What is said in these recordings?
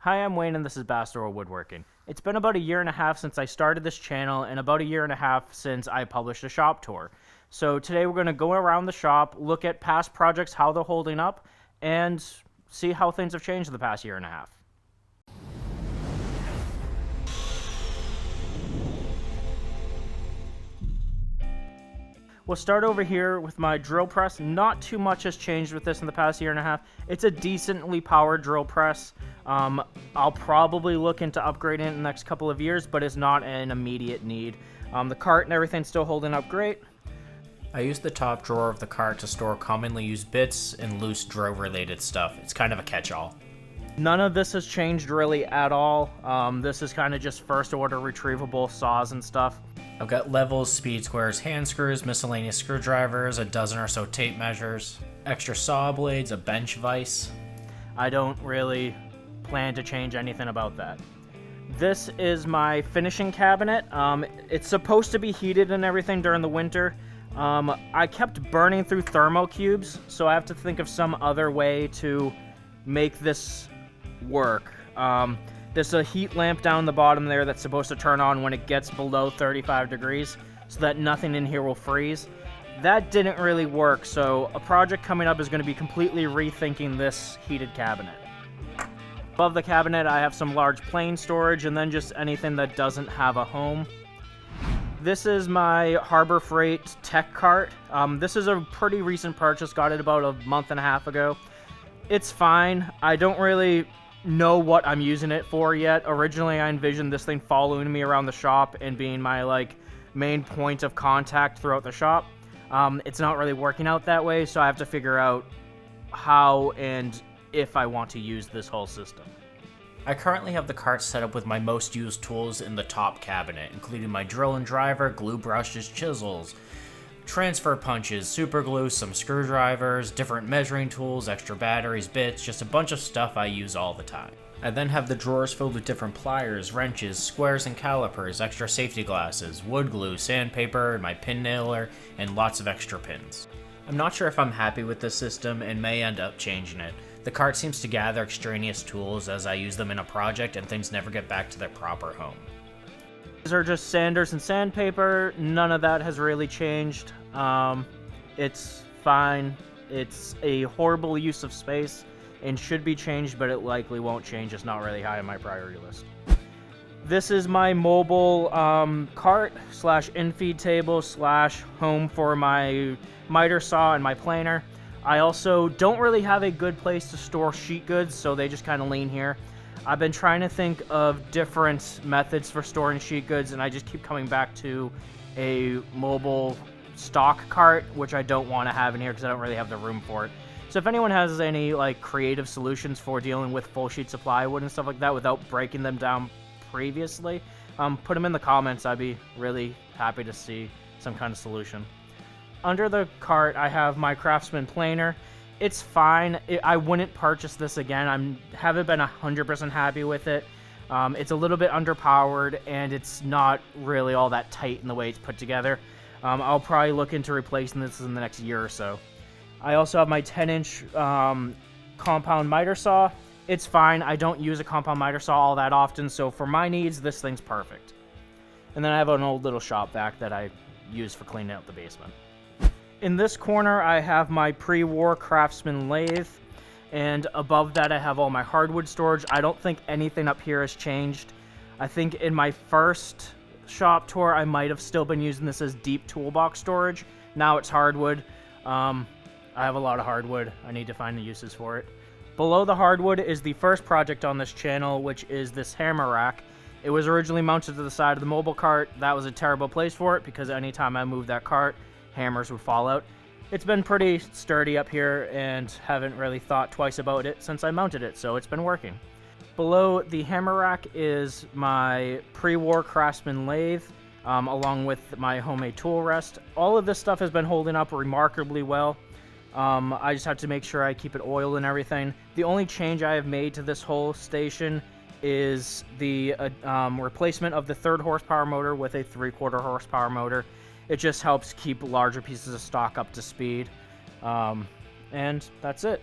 Hi, I'm Wayne and this is Bassador Woodworking. It's been about a year and a half since I started this channel and about a year and a half since I published a shop tour. So today we're going to go around the shop, look at past projects, how they're holding up, and see how things have changed in the past year and a half. We'll start over here with my drill press. Not too much has changed with this in the past year and a half. It's a decently powered drill press. I'll probably look into upgrading it in the next couple of years, but it's not an immediate need. The cart and everything's still holding up great. I use the top drawer of the cart to store commonly used bits and loose drill-related stuff. It's kind of a catch-all. None of this has changed really at all. This is kind of just first-order retrievable saws and stuff. I've got levels, speed squares, hand screws, miscellaneous screwdrivers, a dozen or so tape measures, extra saw blades, a bench vise. I don't really plan to change anything about that. This is my finishing cabinet. It's supposed to be heated and everything during the winter. I kept burning through thermocubes, so I have to think of some other way to make this work. There's a heat lamp down the bottom there that's supposed to turn on when it gets below 35 degrees so that nothing in here will freeze. That didn't really work, so a project coming up is going to be completely rethinking this heated cabinet. Above the cabinet I have some large plane storage and then just anything that doesn't have a home. This is my Harbor Freight tech cart. This is a pretty recent purchase, got it about a month and a half ago. It's fine. I don't really know what I'm using it for yet. Originally I envisioned this thing following me around the shop and being my main point of contact throughout the shop. It's not really working out that way, so I have to figure out how and if I want to use this whole system. I currently have the cart set up with my most used tools in the top cabinet, including my drill and driver, glue brushes, chisels, transfer punches, super glue, some screwdrivers, different measuring tools, extra batteries, bits, just a bunch of stuff I use all the time. I then have the drawers filled with different pliers, wrenches, squares and calipers, extra safety glasses, wood glue, sandpaper, my pin nailer, and lots of extra pins. I'm not sure if I'm happy with this system and may end up changing it. The cart seems to gather extraneous tools as I use them in a project and things never get back to their proper home. These are just sanders and sandpaper. None of that has really changed. It's fine. It's a horrible use of space and should be changed, but it likely won't change. It's not really high on my priority list. This is my mobile cart slash infeed table slash home for my miter saw and my planer. I also don't really have a good place to store sheet goods, so they just kind of lean here. I've been trying to think of different methods for storing sheet goods, and I just keep coming back to a mobile stock cart, which I don't want to have in here because I don't really have the room for it. So if anyone has any creative solutions for dealing with full sheets of plywood and stuff like that without breaking them down previously, put them in the comments. I'd be really happy to see some kind of solution. Under the cart, I have my Craftsman Planer. It's fine. I wouldn't purchase this again. I haven't been 100% happy with it. It's a little bit underpowered, and it's not really all that tight in the way it's put together. I'll probably look into replacing this in the next year or so. I also have my 10-inch compound miter saw. It's fine. I don't use a compound miter saw all that often, so for my needs, this thing's perfect. And then I have an old little shop vac that I use for cleaning out the basement. In this corner, I have my pre-war Craftsman lathe, and above that I have all my hardwood storage. I don't think anything up here has changed. I think in my first shop tour, I might have still been using this as deep toolbox storage. Now it's hardwood. I have a lot of hardwood. I need to find the uses for it. Below the hardwood is the first project on this channel, which is this hammer rack. It was originally mounted to the side of the mobile cart. That was a terrible place for it because anytime I moved that cart, hammers would fall out. It's been pretty sturdy up here and haven't really thought twice about it since I mounted it, so it's been working. Below the hammer rack is my pre-war Craftsman lathe, along with my homemade tool rest. All of this stuff has been holding up remarkably well. I just have to make sure I keep it oiled and everything. The only change I have made to this whole station is the replacement of the 3rd horsepower motor with a 3/4 horsepower motor. It just helps keep larger pieces of stock up to speed. And that's it.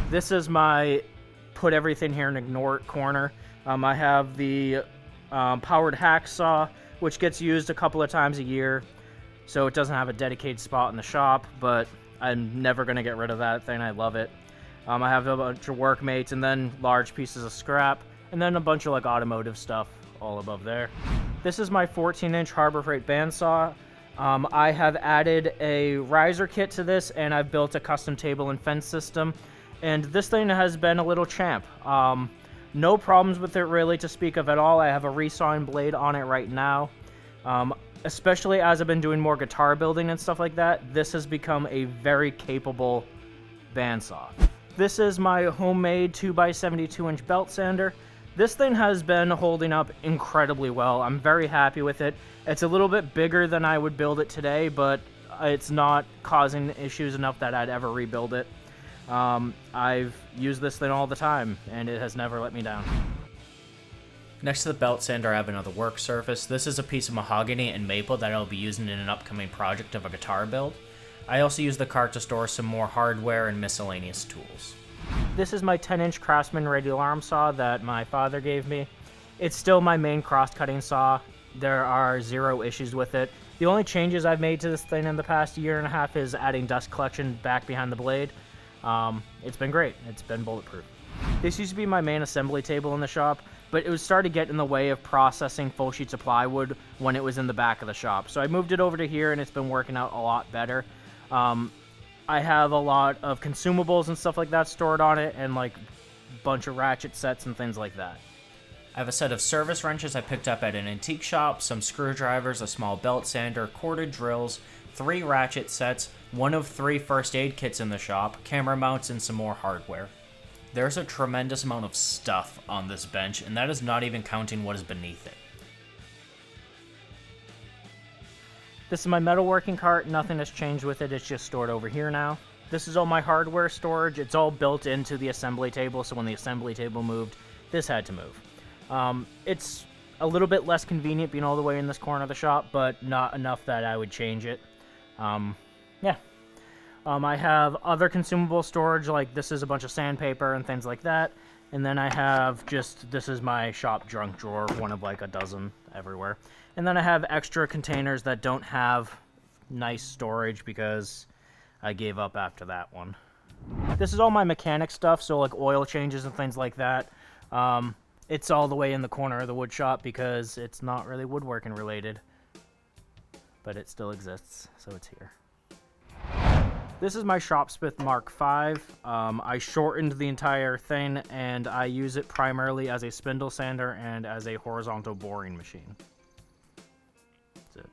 This is my put everything here in the corner. I have the powered hacksaw, which gets used a couple of times a year, so it doesn't have a dedicated spot in the shop, but I'm never going to get rid of that thing. I love it. I have a bunch of workmates, and then large pieces of scrap, and then a bunch of like automotive stuff all above there. This is my 14-inch Harbor Freight bandsaw. I have added a riser kit to this, and I've built a custom table and fence system, and this thing has been a little champ. No problems with it really to speak of at all. I have a resawing blade on it right now. Especially as I've been doing more guitar building and stuff like that, this has become a very capable bandsaw. This is my homemade 2x72-inch belt sander. This thing has been holding up incredibly well. I'm very happy with it. It's a little bit bigger than I would build it today, but it's not causing issues enough that I'd ever rebuild it. I've used this thing all the time, and it has never let me down. Next to the belt sander, I have another work surface. This is a piece of mahogany and maple that I'll be using in an upcoming project of a guitar build. I also use the cart to store some more hardware and miscellaneous tools. This is my 10-inch Craftsman Radial Arm Saw that my father gave me. It's still my main cross-cutting saw. There are zero issues with it. The only changes I've made to this thing in the past year and a half is adding dust collection back behind the blade. It's been great. It's been bulletproof. This used to be my main assembly table in the shop, but it was starting to get in the way of processing full sheets of plywood when it was in the back of the shop. So I moved it over to here, and it's been working out a lot better. I have a lot of consumables and stuff like that stored on it, and like a bunch of ratchet sets and things like that. I have a set of service wrenches I picked up at an antique shop, some screwdrivers, a small belt sander, corded drills, 3 ratchet sets, 1 of 3 first aid kits in the shop, camera mounts, and some more hardware. There's a tremendous amount of stuff on this bench, and that is not even counting what is beneath it. This is my metalworking cart. Nothing has changed with it. It's just stored over here now. This is all my hardware storage. It's all built into the assembly table, so when the assembly table moved, this had to move. It's a little bit less convenient being all the way in this corner of the shop, but not enough that I would change it. Yeah. I have other consumable storage, like this is a bunch of sandpaper and things like that. And then I have this is my shop junk drawer, one of like a dozen everywhere. And then I have extra containers that don't have nice storage because I gave up after that one. This is all my mechanic stuff, so like oil changes and things like that. It's all the way in the corner of the wood shop because it's not really woodworking related, but it still exists, so it's here. This is my Shopsmith Mark V. I shortened the entire thing, and I use it primarily as a spindle sander and as a horizontal boring machine. That's it.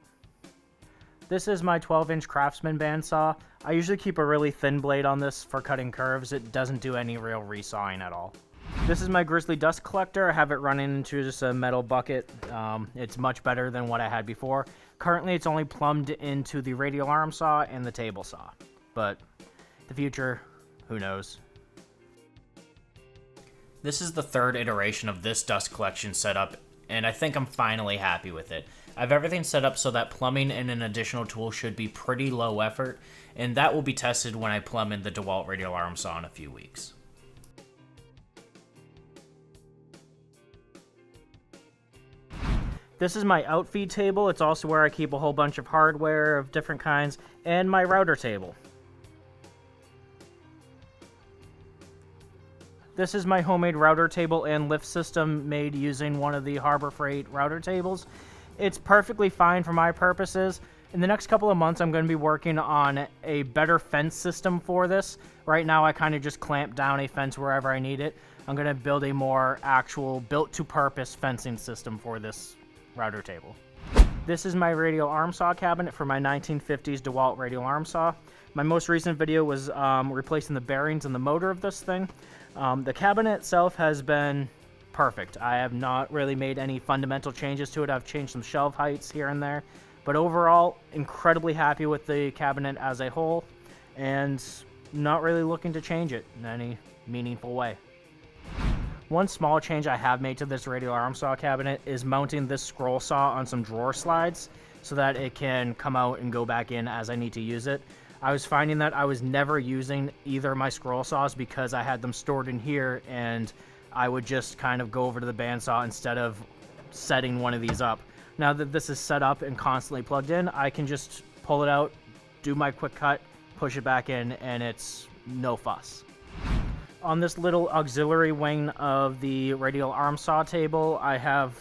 This is my 12-inch Craftsman Bandsaw. I usually keep a really thin blade on this for cutting curves. It doesn't do any real resawing at all. This is my Grizzly dust collector. I have it running into just a metal bucket. It's much better than what I had before. Currently, it's only plumbed into the radial arm saw and the table saw. But the future, who knows? This is the 3rd iteration of this dust collection setup, and I think I'm finally happy with it. I have everything set up so that plumbing and an additional tool should be pretty low effort, and that will be tested when I plumb in the DeWalt Radial Arm Saw in a few weeks. This is my Outfeed Table. It's also where I keep a whole bunch of hardware of different kinds, and my router table. This is my homemade router table and lift system made using one of the Harbor Freight router tables. It's perfectly fine for my purposes. In the next couple of months, I'm going to be working on a better fence system for this. Right now, I kind of just clamp down a fence wherever I need it. I'm going to build a more actual built-to-purpose fencing system for this router table. This is my Radial Arm Saw Cabinet for my 1950s DeWalt Radial Arm Saw. My most recent video was replacing the bearings and the motor of this thing. The cabinet itself has been perfect. I have not really made any fundamental changes to it. I've changed some shelf heights here and there. But overall, incredibly happy with the cabinet as a whole, and not really looking to change it in any meaningful way. One small change I have made to this Radial Arm Saw cabinet is mounting this scroll saw on some drawer slides so that it can come out and go back in as I need to use it. I was finding that I was never using either of my scroll saws because I had them stored in here, and I would just kind of go over to the bandsaw instead of setting one of these up. Now that this is set up and constantly plugged in, I can just pull it out, do my quick cut, push it back in, and it's no fuss. On this little auxiliary wing of the Radial Arm Saw Table, I have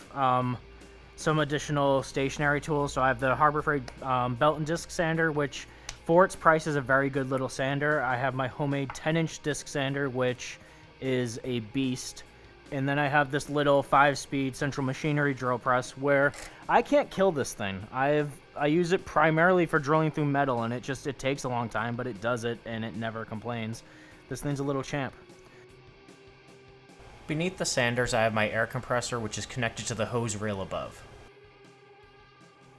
some additional stationary tools. So I have the Harbor Freight belt and disc sander, which for its price is a very good little sander. I have my homemade 10-inch disc sander, which is a beast. And then I have this little 5-speed central machinery drill press where I can't kill this thing. I use it primarily for drilling through metal, and it takes a long time, but it does it, and it never complains. This thing's a little champ. Beneath the sanders, I have my air compressor, which is connected to the hose reel above.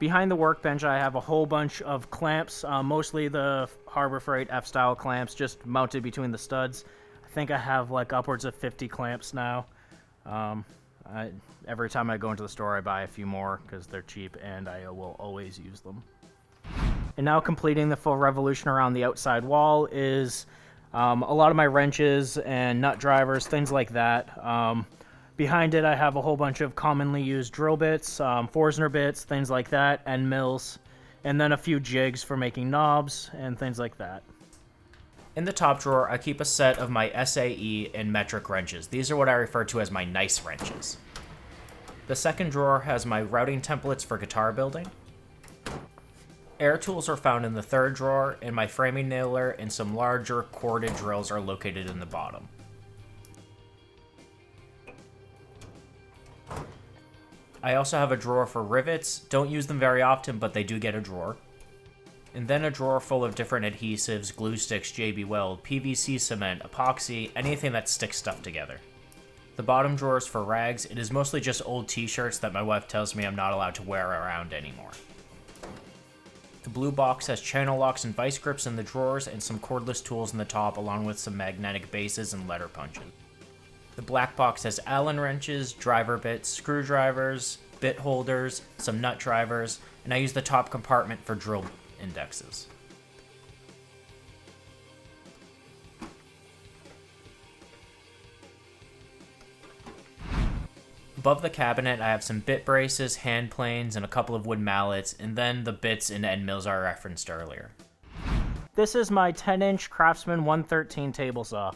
Behind the workbench, I have a whole bunch of clamps, mostly the Harbor Freight F-style clamps, just mounted between the studs. I think I have like upwards of 50 clamps now. Every time I go into the store, I buy a few more because they're cheap, and I will always use them. And now completing the full revolution around the outside wall is a lot of my wrenches and nut drivers, things like that. Behind it, I have a whole bunch of commonly used drill bits, Forstner bits, things like that, and mills, and then a few jigs for making knobs and things like that. In the top drawer, I keep a set of my SAE and metric wrenches. These are what I refer to as my nice wrenches. The second drawer has my routing templates for guitar building. Air tools are found in the third drawer, and my framing nailer and some larger corded drills are located in the bottom. I also have a drawer for rivets. Don't use them very often, but they do get a drawer. And then a drawer full of different adhesives, glue sticks, JB Weld, PVC cement, epoxy, anything that sticks stuff together. The bottom drawer is for rags. It is mostly just old t-shirts that my wife tells me I'm not allowed to wear around anymore. The blue box has channel locks and vice grips in the drawers and some cordless tools in the top, along with some magnetic bases and letter punches. The black box has Allen wrenches, driver bits, screwdrivers, bit holders, some nut drivers, and I use the top compartment for drill indexes. Above the cabinet, I have some bit braces, hand planes, and a couple of wood mallets, and then the bits and end mills I referenced earlier. This is my 10-inch Craftsman 113 table saw.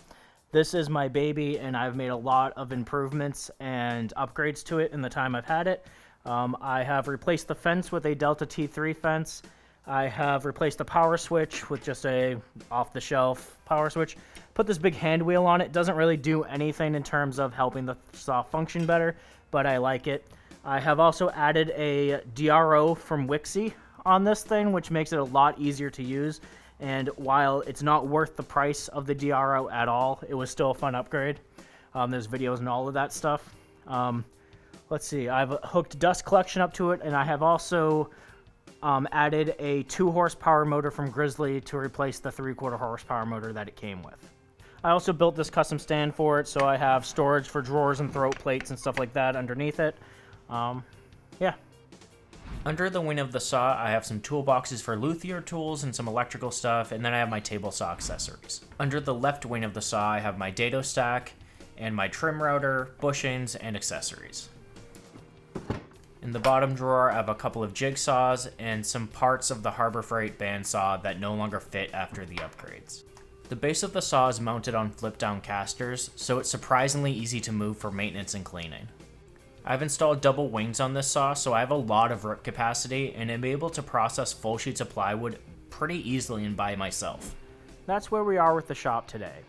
This is my baby, and I've made a lot of improvements and upgrades to it in the time I've had it. I have replaced the fence with a Delta T3 fence. I have replaced the power switch with just a off-the-shelf power switch. Put this big hand wheel on it. Doesn't really do anything in terms of helping the saw function better, but I like it. I have also added a DRO from Wixie on this thing, which makes it a lot easier to use. And while it's not worth the price of the DRO at all, it was still a fun upgrade. There's videos and all of that stuff. Let's see, I've hooked dust collection up to it, and I have also added a 2-horsepower motor from Grizzly to replace the 3/4 horsepower motor that it came with. I also built this custom stand for it, so I have storage for drawers and throat plates and stuff like that underneath it. Yeah. Under the wing of the saw, I have some toolboxes for luthier tools and some electrical stuff, and then I have my table saw accessories. Under the left wing of the saw, I have my dado stack and my trim router, bushings, and accessories. In the bottom drawer, I have a couple of jigsaws and some parts of the Harbor Freight bandsaw that no longer fit after the upgrades. The base of the saw is mounted on flip-down casters, so it's surprisingly easy to move for maintenance and cleaning. I've installed double wings on this saw, so I have a lot of rip capacity, and I'm able to process full sheets of plywood pretty easily and by myself. That's where we are with the shop today.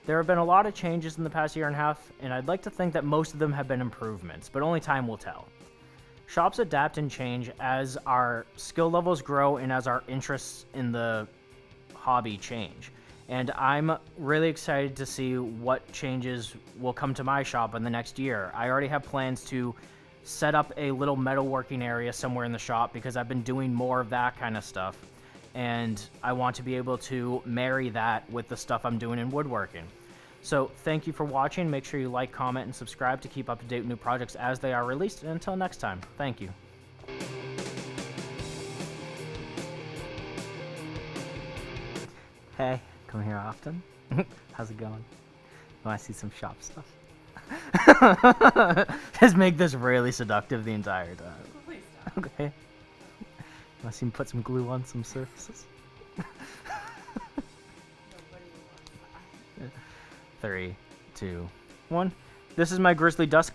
There have been a lot of changes in the past year and a half, and I'd like to think that most of them have been improvements, but only time will tell. Shops adapt and change as our skill levels grow and as our interests in the hobby change. And I'm really excited to see what changes will come to my shop in the next year. I already have plans to set up a little metalworking area somewhere in the shop because I've been doing more of that kind of stuff. And I want to be able to marry that with the stuff I'm doing in woodworking. So thank you for watching. Make sure you like, comment, and subscribe to keep up to date with new projects as they are released. And until next time, thank you. Hey, come here often. How's it going? You want to see some shop stuff? Just make this really seductive the entire time. Please stop. Okay. Want to see me put some glue on some surfaces? Nobody wants that. 3, 2, 1. This is my Grizzly dust